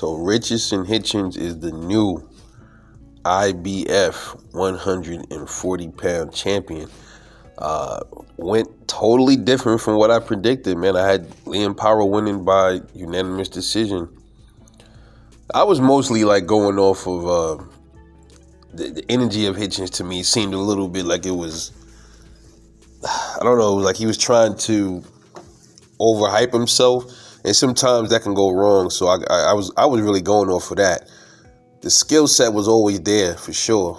So Richardson Hitchins is the new IBF 140-pound champion. Went totally different from what I predicted, man. I had Liam Powell winning by unanimous decision. I was mostly like going off of the energy of Hitchins. To me seemed a little bit like it was, I don't know, like he was trying to overhype himself, and sometimes that can go wrong. So I was really going off of that. The skill set was always there for sure.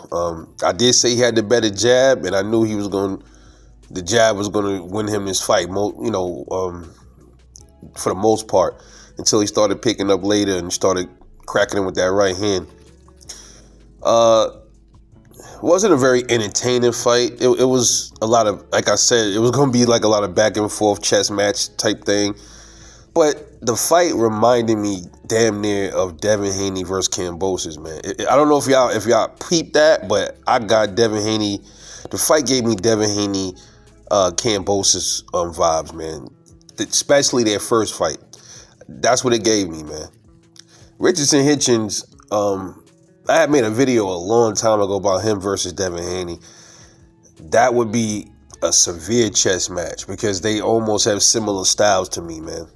I did say he had the better jab, and I knew the jab was going to win him this fight. For the most part, until he started picking up later and started cracking him with that right hand. Wasn't a very entertaining fight. It was a lot of, like I said, it was going to be like a lot of back and forth chess match type thing. But the fight reminded me damn near of Devin Haney versus Kambosos, man. I don't know if y'all peeped that, but I got Devin Haney. The fight gave me Devin Haney, Kambosos vibes, man. Especially their first fight. That's what it gave me, man. Richardson Hitchins, I had made a video a long time ago about him versus Devin Haney. That would be a severe chess match because they almost have similar styles to me, man.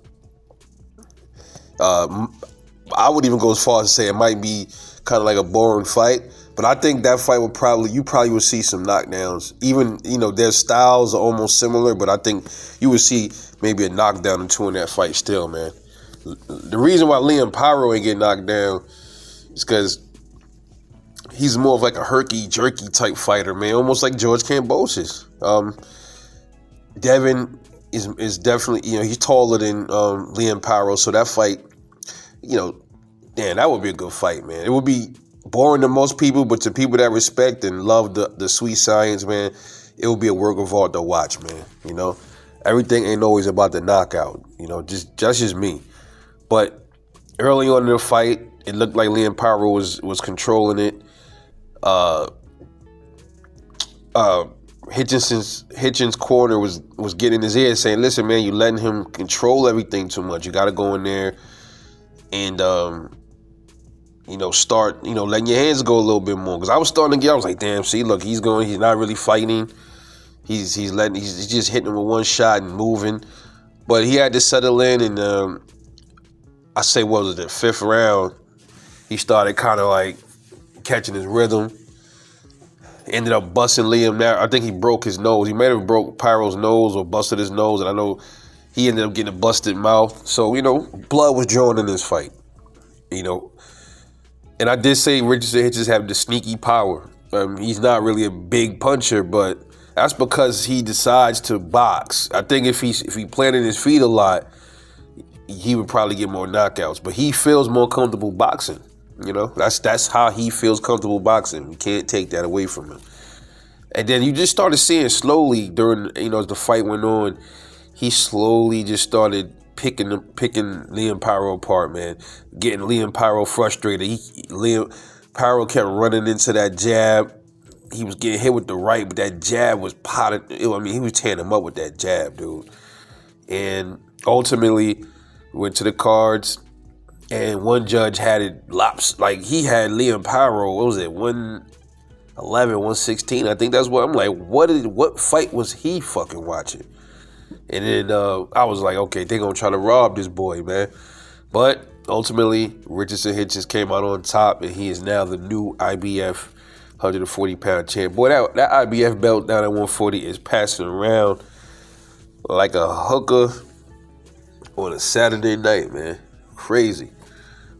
I would even go as far as to say it might be kind of like a boring fight, but I think that fight you probably would see some knockdowns. Even, their styles are almost similar, but I think you would see maybe a knockdown or two in that fight still, man. The reason why Liam Powell ain't get knocked down is because he's more of like a herky-jerky type fighter, man, almost like George Kambosos. Devin is definitely, he's taller than Liam Powell, so that fight, that would be a good fight, man. It would be boring to most people, but to people that respect and love the sweet science, man, it would be a work of art to watch, man. Everything ain't always about the knockout, that's just me. But early on in the fight, it looked like Liam Powell was controlling it. Hitchins' corner was getting in his ear saying, listen, man, you letting him control everything too much. You got to go in there and, start, letting your hands go a little bit more. Because I was starting to I was like, damn, see, look, he's not really fighting. He's just hitting him with one shot and moving. But he had to settle in, and I say, what was it, the fifth round, he started kind of like catching his rhythm. Ended up busting Liam there. I think he broke his nose. He may have broke Pyro's nose or busted his nose, and I know he ended up getting a busted mouth. So, blood was drawn in this fight. And I did say Richardson Hitchins have the sneaky power. He's not really a big puncher, but that's because he decides to box. I think if he planted his feet a lot, he would probably get more knockouts. But he feels more comfortable boxing. That's how he feels comfortable boxing. You can't take that away from him. And then you just started seeing slowly during, as the fight went on, he slowly just started picking Liam Powell apart, man. Getting Liam Powell frustrated. Liam Powell kept running into that jab. He was getting hit with the right, but that jab was potted. He was tearing him up with that jab, dude. And ultimately, went to the cards. And one judge had it lops. Like, he had Liam Powell, what was it, 111, 116? I think that's what, I'm like, what fight was he fucking watching? And then I was like, okay, they're going to try to rob this boy, man. But ultimately, Richardson Hitchins came out on top, and he is now the new IBF 140-pound champ. Boy, that IBF belt down at 140 is passing around like a hooker on a Saturday night, man. Crazy.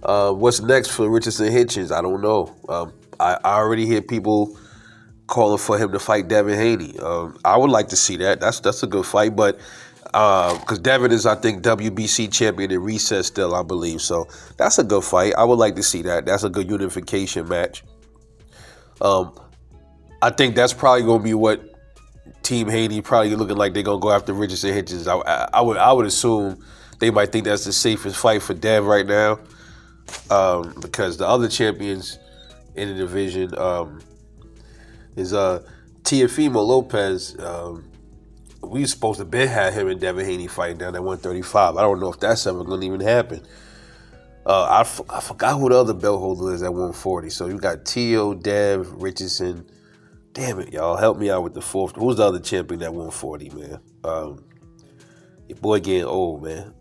What's next for Richardson Hitchins? I don't know. I already hear people calling for him to fight Devin Haney. I would like to see that. That's a good fight, but because Devin is, I think, WBC champion in recess still, I believe. So that's a good fight. I would like to see that. That's a good unification match. I think that's probably going to be what Team Haney probably looking like they're going to go after Richardson Hitchins. I would assume they might think that's the safest fight for Dev right now. Because the other champions in the division is Teofimo Lopez. We were supposed to have him and Devin Haney fighting down at 135. I don't know if that's ever going to even happen. I forgot who the other belt holder is at 140. So you got T.O., Dev, Richardson. Damn it, y'all. Help me out with the fourth. Who's the other champion at 140, man? Your boy getting old, man.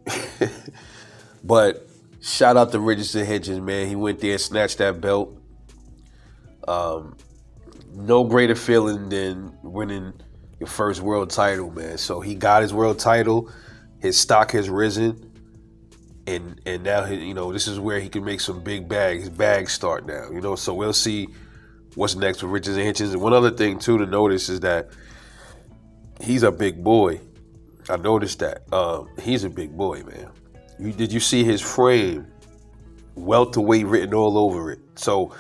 But shout out to Richardson Hitchins, man. He went there and snatched that belt. No greater feeling than winning your first world title, man. So he got his world title. His stock has risen. And now, this is where he can make some big bags. His bags start now, So we'll see what's next for Richardson Hitchins. And one other thing, too, to notice is that he's a big boy. I noticed that. He's a big boy, man. Did you see his frame? Welterweight written all over it. So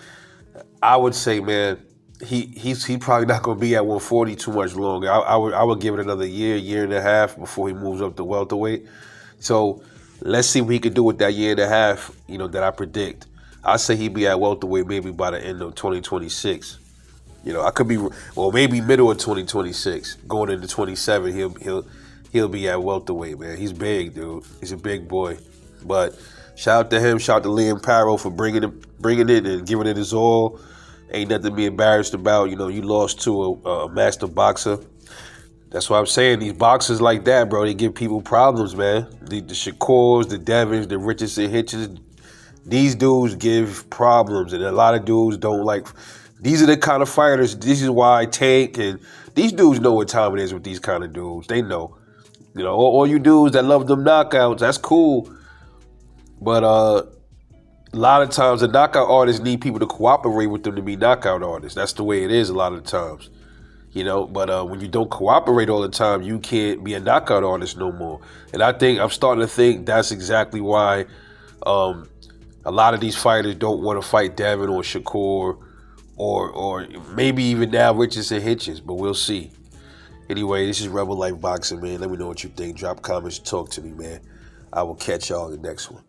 I would say, man, he's probably not going to be at 140 too much longer. I would give it another year and a half before he moves up to welterweight. So let's see what he can do with that year and a half, that I predict. I say he'd be at welterweight maybe by the end of 2026. I could be, well, maybe middle of 2026, going into 27. He'll be at welterweight, man. He's big, dude. He's a big boy. But shout out to him. Shout out to Liam Parrow for bringing it and giving it his all. Ain't nothing to be embarrassed about. You lost to a master boxer. That's what I'm saying. These boxers like that, bro, they give people problems, man. The Shakurs, the Devins, the Richardson Hitchins, these dudes give problems. And a lot of dudes don't like. These are the kind of fighters. This is why Tank and these dudes know what time it is with these kind of dudes. They know. All you dudes that love them knockouts, that's cool. But a lot of times the knockout artists need people to cooperate with them to be knockout artists. That's the way it is a lot of the times. But when you don't cooperate all the time, you can't be a knockout artist no more. And I'm starting to think that's exactly why a lot of these fighters don't want to fight Devin or Shakur or maybe even now Richardson Hitchins, but we'll see. Anyway, this is Rebel Life Boxing, man. Let me know what you think. Drop comments, talk to me, man. I will catch y'all in the next one.